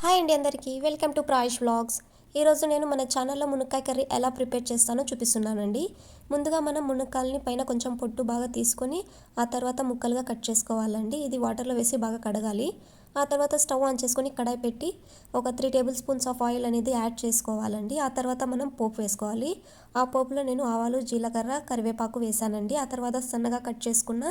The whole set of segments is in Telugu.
హాయ్ అండి అందరికీ వెల్కమ్ టు ప్రాయిష్ వ్లాగ్స్. ఈరోజు నేను మన ఛానల్లో మునక్కాయ కర్రీ ఎలా ప్రిపేర్ చేస్తానో చూపిస్తున్నానండి. ముందుగా మనం మునక్కాయలని పైన కొంచెం పొట్టు బాగా తీసుకొని ఆ తర్వాత ముక్కలుగా కట్ చేసుకోవాలండి. ఇది వాటర్లో వేసి బాగా కడగాలి. ఆ తర్వాత స్టవ్ ఆన్ చేసుకొని కడాయి పెట్టి ఒక 3 టేబుల్ స్పూన్స్ ఆఫ్ ఆయిల్ అనేది యాడ్ చేసుకోవాలండి. ఆ తర్వాత మనం పోపు వేసుకోవాలి. ఆ పోపులో నేను ఆవాలు, జీలకర్ర, కరివేపాకు వేసానండి. ఆ తర్వాత సన్నగా కట్ చేసుకున్న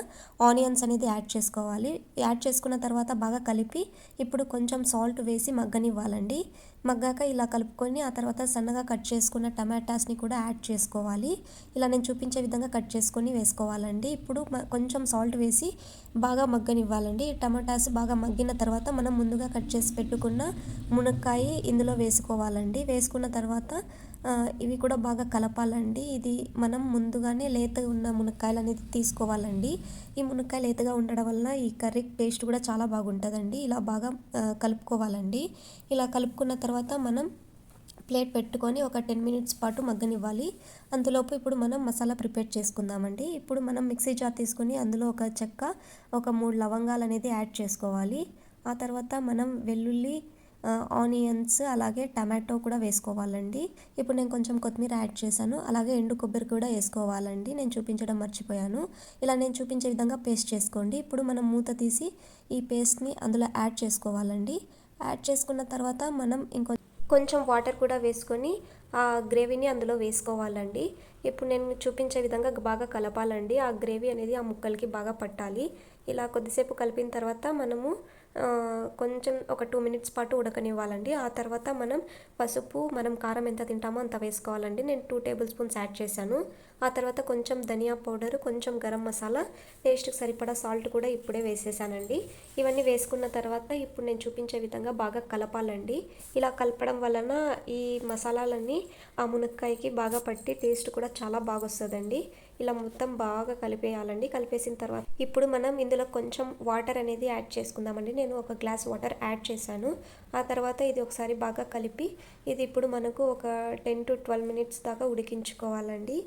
ఆనియన్స్ అనేది యాడ్ చేసుకోవాలి. యాడ్ చేసుకున్న తర్వాత బాగా కలిపి ఇప్పుడు కొంచెం సాల్ట్ వేసి మగ్గనివ్వాలండి. మగ్గాక ఇలా కలుపుకొని ఆ తర్వాత సన్నగా కట్ చేసుకున్న టమాటాస్ని కూడా యాడ్ చేసుకోవాలి. ఇలా నేను చూపించే విధంగా కట్ చేసుకొని వేసుకోవాలండి. ఇప్పుడు కొంచెం సాల్ట్ వేసి బాగా మగ్గనివ్వాలండి. టమాటాస్ బాగా మగ్గిన తర్వాత మనం ముందుగా కట్ చేసి పెట్టుకున్న మునక్కాయ ఇందులో వేసుకోవాలండి. వేసుకున్న తర్వాత ఇవి కూడా బాగా కలపాలండి. ఇది మనం ముందుగానే లేతగా ఉన్న మునక్కాయలు అనేది తీసుకోవాలండి. ఈ మునక్కాయ లేతగా ఉండడం వల్ల ఈ కర్రీ టేస్ట్ కూడా చాలా బాగుంటుందండి. ఇలా బాగా కలుపుకోవాలండి. ఇలా కలుపుకున్న తర్వాత మనం ప్లేట్ పెట్టుకొని ఒక 10 మినిట్స్ పాటు మగ్గనివ్వాలి. అంతలోపు ఇప్పుడు మనం మసాలా ప్రిపేర్ చేసుకుందామండి. ఇప్పుడు మనం మిక్సీ జార్ తీసుకొని అందులో ఒక చెక్క, ఒక 3 లవంగాలు అనేది యాడ్ చేసుకోవాలి. ఆ తర్వాత మనం వెల్లుల్లి, ఆనియన్స్ అలాగే టమాటో కూడా వేసుకోవాలండి. ఇప్పుడు నేను కొంచెం కొత్తిమీర యాడ్ చేశాను. అలాగే ఎండు కొబ్బరి కూడా వేసుకోవాలండి. నేను చూపించడం మర్చిపోయాను. ఇలా నేను చూపించే విధంగా పేస్ట్ చేసుకోండి. ఇప్పుడు మనం మూత తీసి ఈ పేస్ట్ని అందులో యాడ్ చేసుకోవాలండి. యాడ్ చేసుకున్న తర్వాత మనం కొంచెం వాటర్ కూడా వేసుకొని ఆ గ్రేవీని అందులో వేసుకోవాలండి. ఇప్పుడు నేను చూపించే విధంగా బాగా కలపాలండి. ఆ గ్రేవీ అనేది ఆ ముక్కలకి బాగా పట్టాలి. ఇలా కొద్దిసేపు కలిపిన తర్వాత మనము కొంచెం ఒక 2 మినిట్స్ పాటు ఉడకనివ్వాలండి. ఆ తర్వాత మనం పసుపు, మనం కారం ఎంత తింటామో అంత వేసుకోవాలండి. నేను 2 టేబుల్ స్పూన్స్ యాడ్ చేశాను. ఆ తర్వాత కొంచెం ధనియా పౌడర్, కొంచెం గరం మసాలా, టేస్ట్కి సరిపడా సాల్ట్ కూడా ఇప్పుడే వేసేసానండి. ఇవన్నీ వేసుకున్న తర్వాత ఇప్పుడు నేను చూపించే విధంగా బాగా కలపాలండి. ఇలా కలపడం వలన ఈ మసాలాలన్నీ ఆ మునక్కాయకి బాగా పట్టి టేస్ట్ కూడా చాలా బాగా వస్తుందండి. ఇలా మొత్తం బాగా కలిపేయాలండి. కలిపేసిన తర్వాత ఇప్పుడు మనం ఇందులో కొంచెం వాటర్ అనేది యాడ్ చేసుకుందామండి. నేను ఒక గ్లాస్ వాటర్ యాడ్ చేశాను. ఆ తర్వాత ఇది ఒకసారి బాగా కలిపి ఇది ఇప్పుడు మనకు ఒక 10 to 12 మినిట్స్ దాకా ఉడికించుకోవాలండి.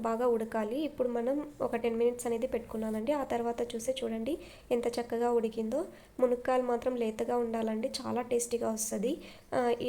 బాగా ఉడకాలి. ఇప్పుడు మనం ఒక 10 మినిట్స్ అనేది పెట్టుకున్నానండి. ఆ తర్వాత చూడండి ఎంత చక్కగా ఉడికిందో. మునక్కాయలు మాత్రం లేతగా ఉండాలండి. చాలా టేస్టీగా వస్తుంది.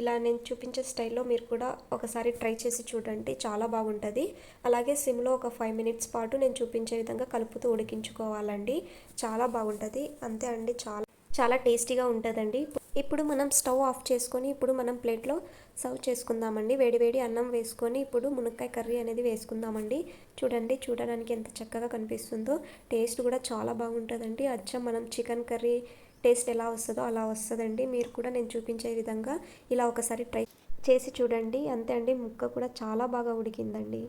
ఇలా నేను చూపించే స్టైల్లో మీరు కూడా ఒకసారి ట్రై చేసి చూడండి. చాలా బాగుంటుంది. అలాగే సిమ్లో ఒక 5 మినిట్స్ పాటు నేను చూపించే విధంగా కలుపుతూ ఉడికించుకోవాలండి. చాలా బాగుంటుంది. అంతే అండి, చాలా చాలా టేస్టీగా ఉంటుందండి. ఇప్పుడు మనం స్టవ్ ఆఫ్ చేసుకొని ఇప్పుడు మనం ప్లేట్లో సర్వ్ చేసుకుందామండి. వేడివేడి అన్నం వేసుకొని ఇప్పుడు మునక్కాయ కర్రీ అనేది వేసుకుందామండి. చూడండి, చూడడానికి ఎంత చక్కగా కనిపిస్తుందో. టేస్ట్ కూడా చాలా బాగుంటుందండి. అచ్చం మనం చికెన్ కర్రీ టేస్ట్ ఎలా వస్తుందో అలా వస్తుందండి. మీరు కూడా నేను చూపించే విధంగా ఇలా ఒకసారి ట్రై చేసి చూడండి. అంతే అండి, ముక్క కూడా చాలా బాగా ఉడికిందండి.